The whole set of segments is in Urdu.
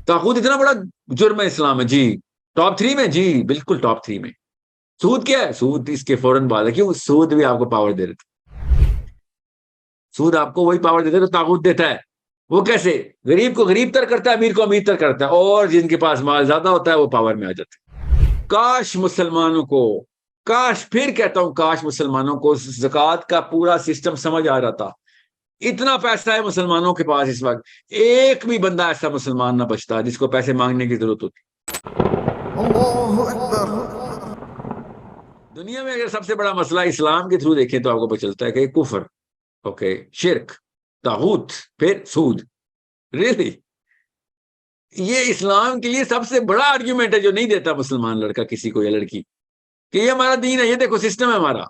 طاغوت اتنا بڑا جرم ہے اسلام میں جی، ٹاپ 3 میں جی، بالکل ٹاپ 3 میں۔ سود کیا ہے؟ سود اس کے فوراً بعد ہے، کیوں؟ سود بھی آپ کو پاور دے دیتا، سود آپ کو وہی پاور دیتا ہے تو طاغوت دیتا ہے۔ وہ کیسے؟ غریب کو غریب تر کرتا ہے، امیر کو امیر تر کرتا ہے، اور جن کے پاس مال زیادہ ہوتا ہے وہ پاور میں آ جاتے ہیں۔ کاش مسلمانوں کو، کاش، پھر کہتا ہوں کاش مسلمانوں کو زکوٰۃ کا پورا سسٹم سمجھ آ رہا تھا۔ اتنا پیسہ ہے مسلمانوں کے پاس اس وقت، ایک بھی بندہ ایسا مسلمان نہ بچتا جس کو پیسے مانگنے کی ضرورت ہوتی۔ اللہ اکبر۔ دنیا میں اگر سب سے بڑا مسئلہ اسلام کے تھرو دیکھیں تو آپ کو پتہ چلتا ہے کہ کفر، اوکے، شرک، طاغوت، پھر سود، ریلی یہ اسلام کے لیے سب سے بڑا آرگیومنٹ ہے جو نہیں دیتا مسلمان لڑکا کسی کو یا لڑکی، کہ یہ ہمارا دین ہے، یہ دیکھو سسٹم ہے ہمارا،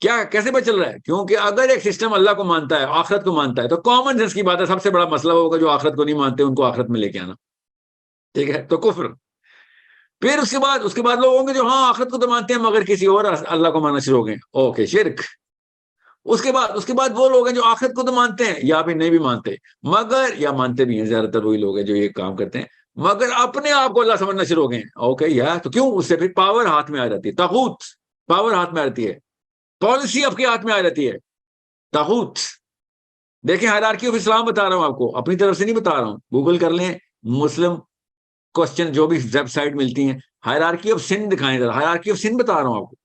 کیا کیسے پتہ چل رہا ہے؟ کیونکہ اگر ایک سسٹم اللہ کو مانتا ہے، آخرت کو مانتا ہے، تو کامن سینس کی بات ہے سب سے بڑا مسئلہ ہوگا جو آخرت کو نہیں مانتے ان کو آخرت میں لے کے آنا، ٹھیک ہے؟ تو کفر، پھر اس کے بعد لوگ ہوں گے جو ہاں آخرت کو تو مانتے ہیں مگر کسی اور اللہ کو ماننا شروع ہو گئے، اوکے، شرک۔ اس کے بعد وہ لوگ ہیں جو آخرت کو تو مانتے ہیں یا بھی نہیں بھی مانتے، مگر یا مانتے بھی ہیں، زیادہ تر وہی لوگ ہیں جو یہ کام کرتے ہیں، مگر اپنے آپ کو اللہ سمجھنا شروع ہو گئے، اوکے یا تو کیوں؟ اس سے پھر پاور ہاتھ میں آ جاتی ہے، طاغوت، پاور ہاتھ میں آ جاتی ہے، پالیسی آپ کے ہاتھ میں آ جاتی ہے، طاغوت۔ دیکھیں ہائرارکی آف اسلام بتا رہا ہوں آپ کو، اپنی طرف سے نہیں بتا رہا ہوں، گوگل کر لیں، مسلم کوسچن جو بھی ویب سائٹ ملتی ہیں، ہائرارکی آف سن دکھائیں ذرا، ہائرارکی آف سن بتا رہا ہوں آپ کو۔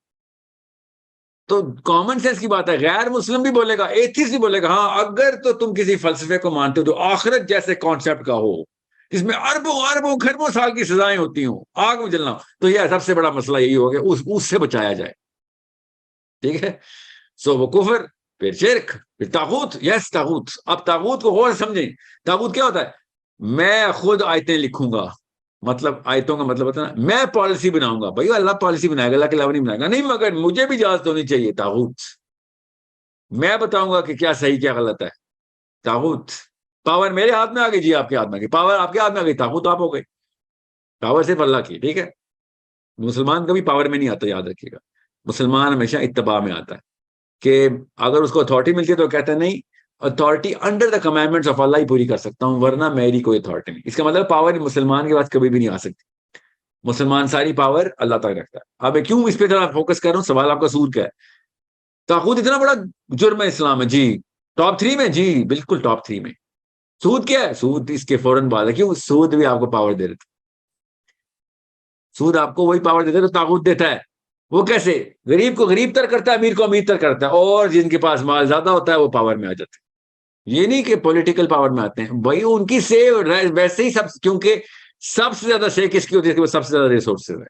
تو کامن سینس کی بات ہے، غیر مسلم بھی بولے گا، ایتھیسٹ بھی بولے گا ہاں اگر تو تم کسی فلسفے کو مانتے ہو جو آخرت جیسے کانسیپٹ کا ہو، جس میں اربوں اربوں خربوں سال کی سزائیں ہوتی ہوں، آگ میں جلنا، تو یہ سب سے بڑا مسئلہ یہی ہو گیا اس سے بچایا جائے، ٹھیک ہے؟ سو وہ کفر، پھر شرک، پھر طاغوت، یس طاغوت۔ اب طاغوت کو غور سے سمجھیں، طاغوت کیا ہوتا ہے؟ میں خود آیتیں لکھوں گا، مطلب آیتوں کا مطلب ہوتا ہے نا، میں پالیسی بناؤں گا، بھائی اللہ پالیسی بنائے گا، اللہ کے علاوہ نہیں بنائے گا، نہیں مگر مجھے بھی اجازت ہونی چاہیے، طاغوت۔ میں بتاؤں گا کہ کیا صحیح کیا غلط ہے، طاغوت۔ پاور میرے ہاتھ میں آ گئی جی، آپ کے ہاتھ میں آ گئی، پاور آپ کے ہاتھ میں آ گئی، طاغوت آپ ہو گئی، پاور صرف اللہ کی، ٹھیک ہے؟ مسلمان کبھی پاور میں نہیں آتا، یاد رکھیے گا، مسلمان ہمیشہ اتباع میں آتا ہے، کہ اگر اس کو اتھارٹی ملتی ہے تو کہتا ہے نہیں، authority under the commandments of Allah ہی پوری کر سکتا ہوں، ورنہ میری کوئی اتھارٹی نہیں۔ اس کا مطلب پاور مسلمان کے پاس کبھی بھی نہیں آ سکتی، مسلمان ساری پاور اللہ تک رکھتا ہے۔ اب میں کیوں اس پہ ذرا فوکس کر رہا ہوں؟ سوال آپ کا سود کا ہے، طاغوت اتنا بڑا جرم ہے اسلام میں جی، ٹاپ 3 میں جی، بالکل ٹاپ 3 میں۔ سود کیا ہے؟ سود اس کے فوراً بعد ہے، کیوں؟ سود بھی آپ کو پاور دے دیتا، سود آپ کو وہی پاور دیتا ہے تو طاغوت دیتا ہے۔ وہ کیسے؟ غریب کو غریب تر کرتا ہے، امیر کو امیر تر کرتا ہے، اور جن کے پاس مال زیادہ ہوتا ہے وہ پاور میں آ جاتے ہیں۔ یہ نہیں کہ پولیٹیکل پاور میں آتے ہیں، بھائی ان کی سے ویسے ہی سب، کیونکہ سب سے زیادہ سے کس کی ہوتی ہے کہ وہ سب سے زیادہ ریسورسز ہے،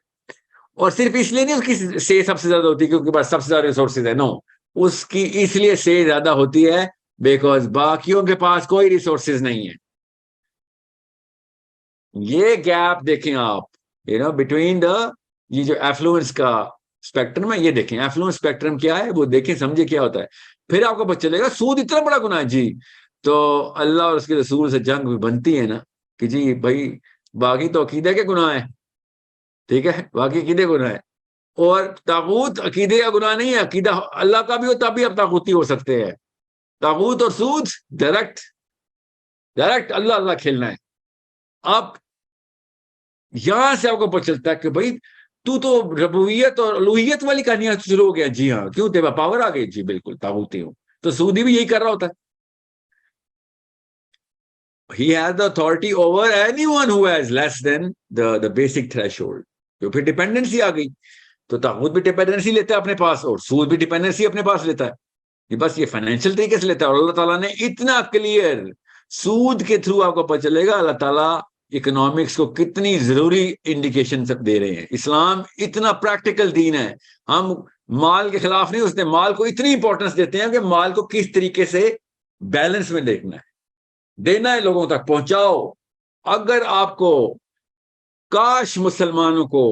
اور صرف اس لیے نہیں اس کی سے سب سے زیادہ ہوتی ہے کیونکہ بس سب سے زیادہ ریسورسز ہے، نو، اس کی اس لیے سے زیادہ ہوتی ہے بیکاز باقیوں کے پاس کوئی ریسورسز نہیں ہے۔ یہ گیپ دیکھیں آپ، بٹوین دا، یہ جو ایفلوئنس کا اسپیکٹرم ہے، یہ دیکھیں ایفلوئنس اسپیکٹرم کیا ہے، وہ دیکھیں سمجھے کیا ہوتا ہے، پھر آپ کو پتہ چلے گا سود اتنا بڑا گناہ ہے جی۔ تو اللہ اور اس کے رسول سے جنگ بھی بنتی ہے نا، کہ جی بھائی باقی تو عقیدے کے گناہ ہے، ٹھیک ہے، باقی عقیدے گناہ ہے، اور طاغوت عقیدے کا گناہ نہیں ہے، عقیدہ اللہ کا بھی ہو تب بھی اب طاغوتی ہو سکتے ہیں، طاغوت اور سود ڈائریکٹ، ڈائریکٹ اللہ اللہ کھیلنا ہے۔ اب یہاں سے آپ کو پتہ چلتا ہے کہ بھائی تو ربوبیت اور الوہیت والی کہانیاں شروع ہو گیا، جی ہاں، کیوں؟ تیرا پاور آ گئی، جی بالکل طاغوتی ہوں، تو سودی بھی یہی کر رہا ہوتا ہے، he has the authority over anyone who has less than the basic threshold، تو پھر ڈیپینڈنسی آ گئی، تو طاغوت بھی ڈیپینڈنسی لیتا ہے اپنے پاس، اور سود بھی ڈیپینڈنسی اپنے پاس لیتا ہے، یہ بس یہ فائنینشیل طریقے سے لیتا ہے، اور اللہ تعالیٰ نے اتنا کلیئر سود کے تھرو آپ کو پتہ چلے گا اللہ تعالیٰ اکنامکس کو کتنی ضروری انڈیکیشن دے رہے ہیں۔ اسلام اتنا پریکٹیکل دین ہے، ہم مال کے خلاف نہیں، اس نے مال کو اتنی امپورٹنس دیتے ہیں کہ مال کو کس طریقے سے بیلنس میں دیکھنا ہے، دینا ہے، لوگوں تک پہنچاؤ۔ اگر آپ کو، کاش مسلمانوں کو،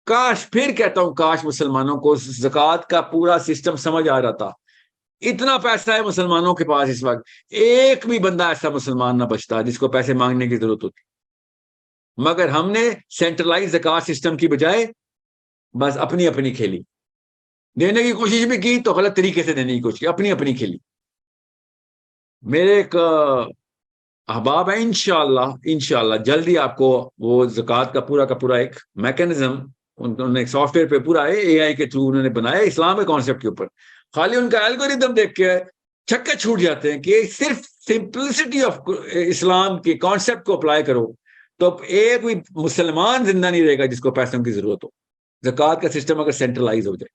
کاش، پھر کہتا ہوں کاش مسلمانوں کو زکوٰۃ کا پورا سسٹم سمجھ آ رہا تھا۔ اتنا پیسہ ہے مسلمانوں کے پاس اس وقت، ایک بھی بندہ ایسا مسلمان نہ بچتا جس کو پیسے مانگنے کی ضرورت ہوتی، مگر ہم نے سینٹرلائز زکوٰۃ سسٹم کی بجائے بس اپنی اپنی کھیلی، دینے کی کوشش بھی کی تو غلط طریقے سے دینے کی کوشش کی، اپنی اپنی کھیلی۔ میرے ایک احباب ہیں انشاءاللہ جلدی آپ کو وہ زکوٰۃ کا پورا ایک میکینزم انہوں نے ایک سافٹ ویئر پہ پورا اے آئی کے تھرو انہوں نے بنایا اسلام کے کانسیپٹ کے اوپر. خالی ان کا الگوریدم دیکھ کے چھکے چھوٹ جاتے ہیں کہ صرف سمپلسٹی آف اسلام کے کانسیپٹ کو اپلائی کرو تو ایک بھی مسلمان زندہ نہیں رہے گا جس کو پیسوں کی ضرورت ہو. زکوٰۃ کا سسٹم اگر سینٹرلائز ہو جائے,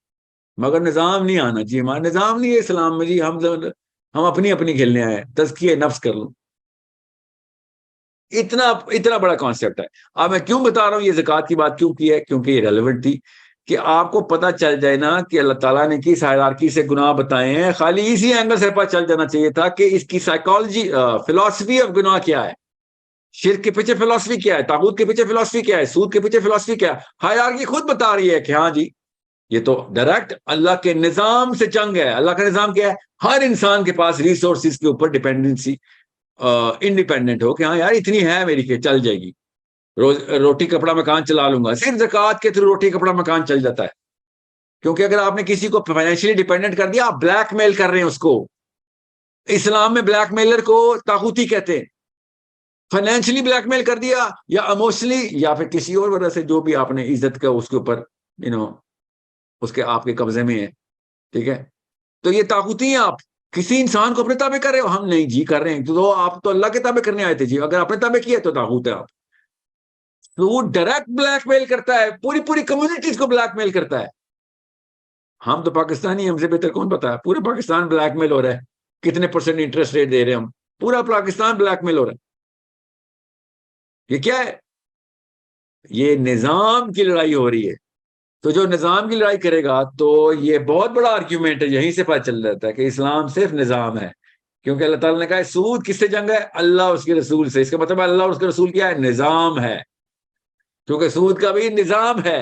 مگر نظام نہیں آنا جی, ہمارا نظام نہیں ہے اسلام میں جی, ہم اپنی کھیلنے آئے, تزکیہ نفس کر لوں. اتنا بڑا کانسیپٹ ہے. اب میں کیوں بتا رہا ہوں یہ زکوٰۃ کی بات کیوں کی ہے, کیونکہ یہ ریلیونٹ تھی کہ آپ کو پتہ چل جائے نا کہ اللہ تعالیٰ نے کس ہائرارکی سے گناہ بتائے ہیں. خالی اسی اینگل سے پتہ چل جانا چاہیے تھا کہ اس کی سائیکالوجی فلاسفی آف گناہ کیا ہے, شرک کے پیچھے فلاسفی کیا ہے, طاغوت کے پیچھے فلاسفی کیا ہے, سود کے پیچھے فلاسفی کیا ہے. ہائرارکی خود بتا رہی ہے کہ ہاں جی یہ تو ڈائریکٹ اللہ کے نظام سے جنگ ہے. اللہ کا نظام کیا ہے, ہر انسان کے پاس ریسورسز کے اوپر ڈیپینڈنسی انڈیپینڈنٹ ہو کہ ہاں یار اتنی ہے میری کہ چل جائے گی, روٹی کپڑا مکان چلا لوں گا. صرف زکوٰۃ کے تھرو روٹی کپڑا مکان چل جاتا ہے, کیونکہ اگر آپ نے کسی کو فائنینشلی ڈیپینڈنٹ کر دیا, آپ بلیک میل کر رہے ہیں اس کو. اسلام میں بلیک میلر کو طاغوتی کہتے ہیں. فائنینشلی بلیک میل کر دیا یا اموشنلی یا پھر کسی اور وجہ سے جو بھی آپ نے عزت کا اس کے اوپر اس کے آپ کے قبضے میں ہے, ٹھیک ہے, تو یہ طاغوتی ہیں. آپ کسی انسان کو اپنے تابع کر رہے ہو, ہم نہیں جی کر رہے ہیں, تو آپ تو اللہ کے تابع کرنے آئے تھے جی. اگر اپنے تابع کیا تو طاغوت ہے آپ. تو وہ ڈائریکٹ بلیک میل کرتا ہے, پوری کمیونٹیز کو بلیک میل کرتا ہے. ہم تو پاکستانی, ہم سے بہتر کون پتا ہے, پورے پاکستان بلیک میل ہو رہا ہے. کتنے پرسنٹ انٹرسٹ ریٹ دے رہے ہیں ہم, پورا پاکستان بلیک میل ہو رہا ہے. یہ کیا ہے, یہ نظام کی لڑائی ہو رہی ہے. تو جو نظام کی لڑائی کرے گا تو یہ بہت بڑا آرگیومنٹ ہے. یہیں سے پتہ چل جاتا ہے کہ اسلام صرف نظام ہے, کیونکہ اللہ تعالیٰ نے کہا ہے سود کس سے جنگ ہے, اللہ اس کے رسول سے. اس کا مطلب اللہ اور اس کے رسول کیا ہے, نظام ہے, کیونکہ سود کا بھی نظام ہے.